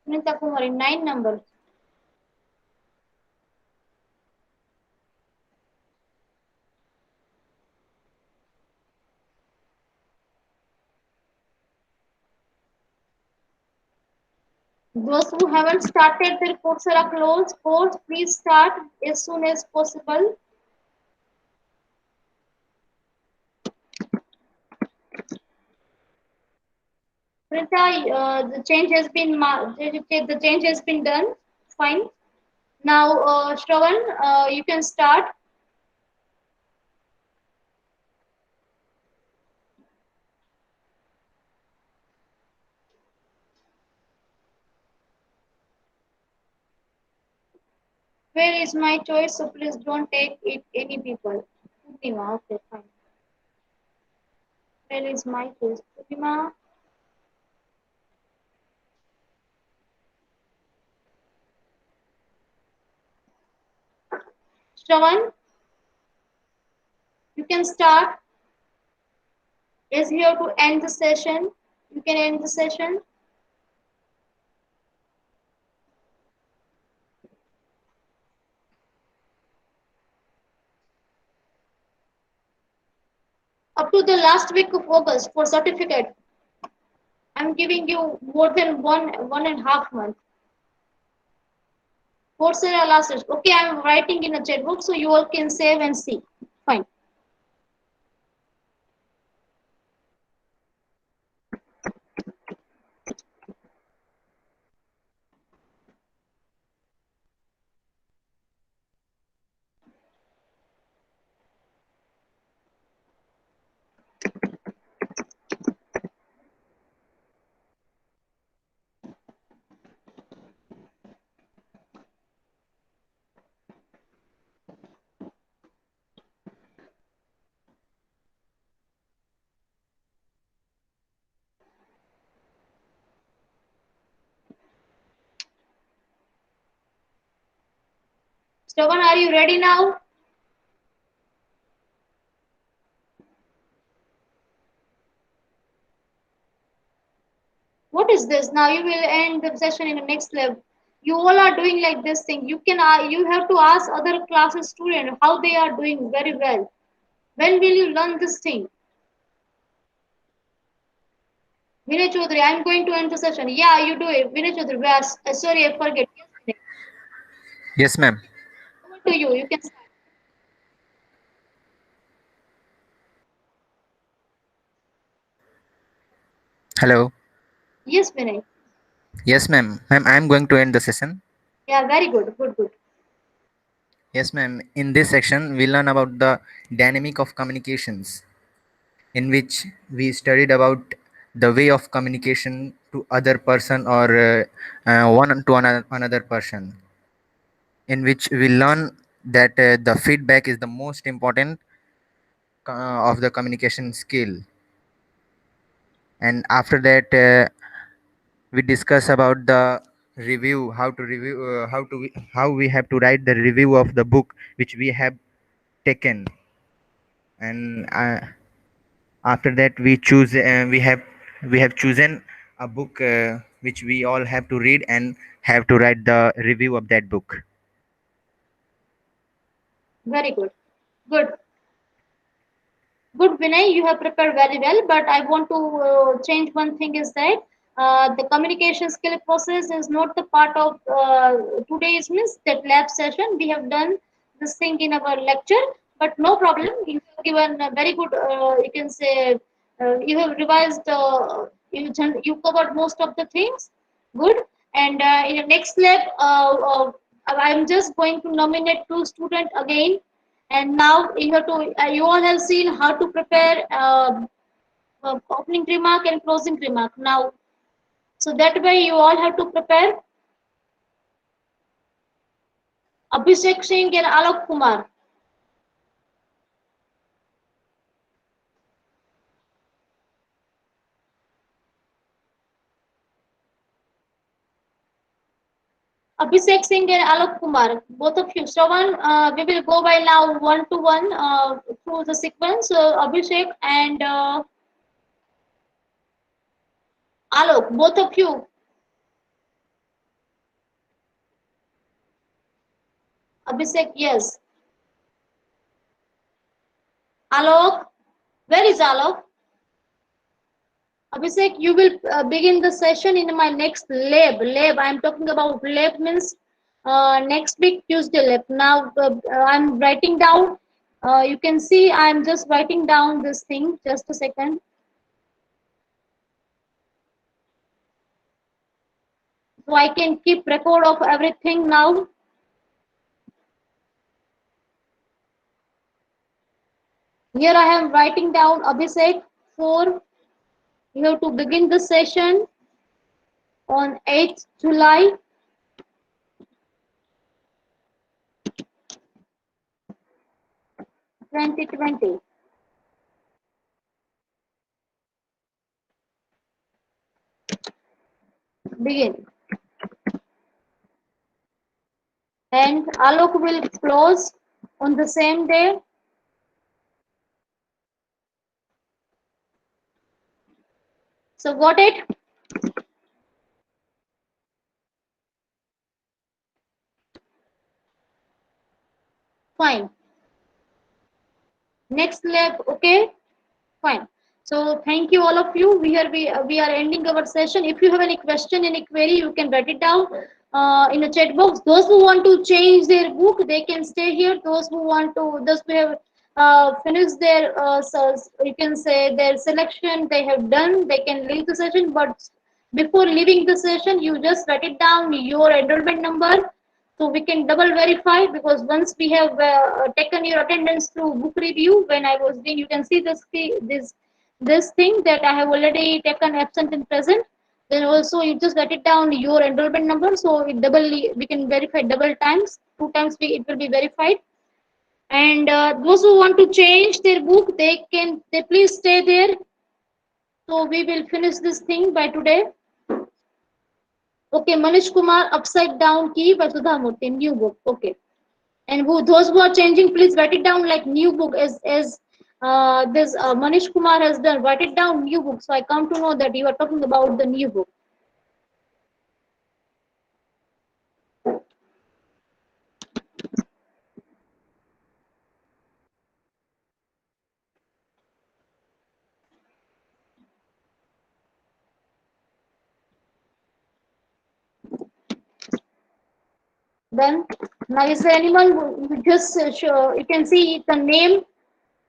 Sunita Kumari, 9 number. Those who haven't started their Coursera course, please start as soon as possible. Prita, the change has been done. Fine. Now, Shravan, you can start. Where is my choice? So please don't take it any people. Purnima, okay, fine. Where is my choice? Purnima. Shravan, you can start. Is here to end the session. You can end the session. Up to the last week of August for certificate. I'm giving you more than 1.5 month. Coursera last session. Okay, I'm writing in a chat book so you all can save and see. Fine. Shravan, are you ready now? What is this? Now you will end the session in the next level. You all are doing like this thing. You have to ask other classes student how they are doing very well. When will you learn this thing? Vinay Chaudhary, I'm going to end the session. Yeah, you do it. Vinay Chaudhary, sorry, I forget. Yes, Vinay. Yes, ma'am. Over to you. You can start. Hello. Yes, Vinay. Yes, ma'am. Ma'am, I'm going to end the session. Yeah, very good. Good, good. Yes, ma'am. In this section, we learn about the dynamic of communications, in which we studied about the way of communication to other person or one to another person, in which we learn that the feedback is the most important of the communication skill. And after that, we discuss about the review, how we have to write the review of the book which we have taken. And after that we have chosen a book which we all have to read and have to write the review of that book. Very good. Good. Good, Vinay, you have prepared very well, but I want to change one thing is that the communication skill process is not the part of today's means that lab session. We have done this thing in our lecture, but no problem. You have given a very good, you can say, you have revised, you covered most of the things. Good. And in the next lab, I'm just going to nominate two students again, and now you have to you all have seen how to prepare opening remark and closing remark now, so that way you all have to prepare Abhishek Singh and Alok Kumar. Abhishek Singh and Alok Kumar, both of you. Shravan, we will go by now one to one through the sequence. Abhishek and Alok, both of you. Abhishek, yes. Alok, where is Alok? Abhishek, you will begin the session in my next lab. Lab, I'm talking about lab means next week Tuesday lab. Now I'm writing down. You can see I'm just writing down this thing. Just a second. So I can keep record of everything now. Here I am writing down Abhishek 4. You have to begin the session on 8th July. 2020. Begin. And Alok will close on the same day. So got it? Fine. Next lab, okay? Fine. So thank you all of you. We are ending our session. If you have any question, any query, you can write it down in the chat box. Those who want to change their book, they can stay here. Those who have finished their, you can say their selection, they have done. They can leave the session. But before leaving the session, you just write it down your enrollment number, so we can double verify, because once we have taken your attendance through book review, when I was doing, you can see this thing that I have already taken absent and present. Then also you just write it down your enrollment number, so it double, we can verify double times, two times it will be verified. And those who want to change their book, they please stay there. So we will finish this thing by today. Okay, Manish Kumar, Upside Down Key by Sudha Murthy, new book. Okay. And those who are changing, please write it down like new book, as this Manish Kumar has done. Write it down, new book. So I come to know that you are talking about the new book. Then now, is there anyone who just show, you can see the name,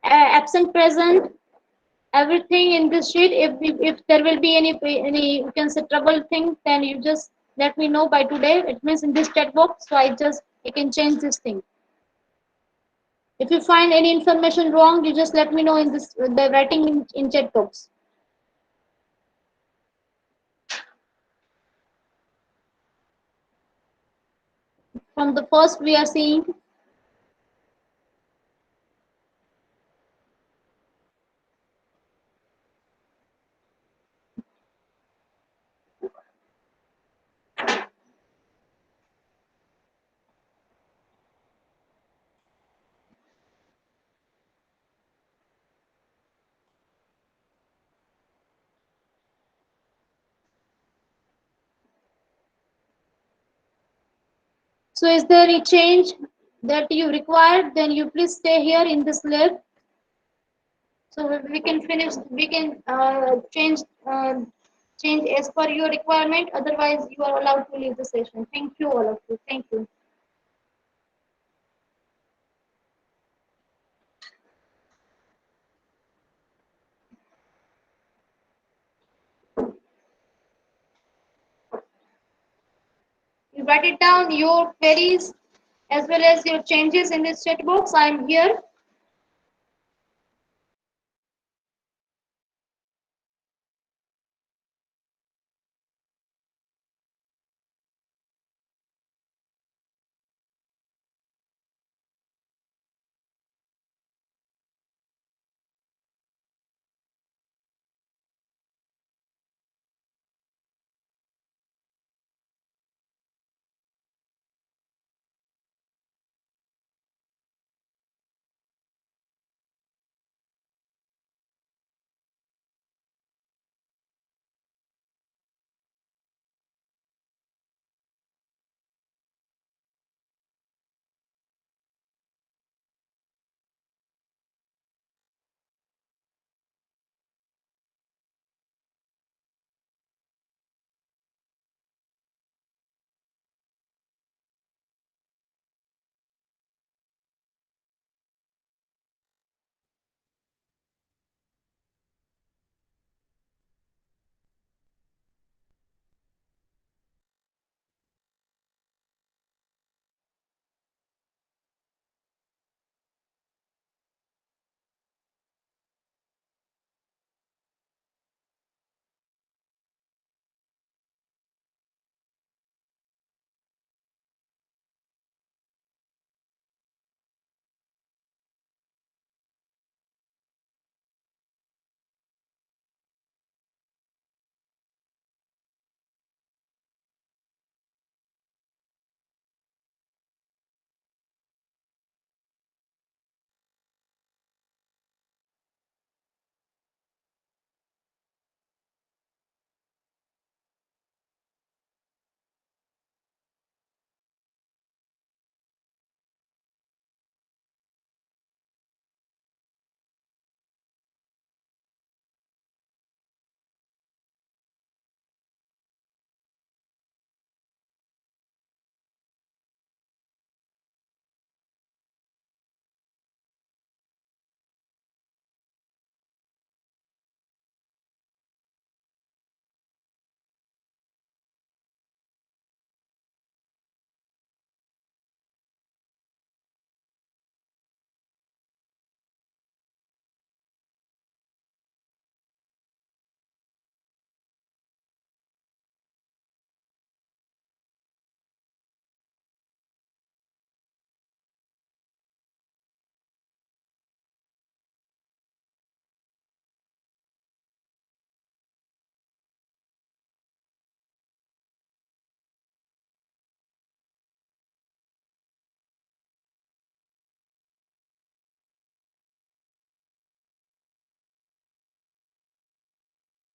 absent, present, everything in this sheet. If there will be any you can say trouble thing, then you just let me know by today. It means in this chat box, so I can change this thing. If you find any information wrong, you just let me know in this the writing in chat box. From the first we are seeing. So is there any change that you require? Then you please stay here in this lab. So we can finish. We can change as per your requirement. Otherwise, you are allowed to leave the session. Thank you, all of you. Thank you. You write it down your queries as well as your changes in this chat box. I am here.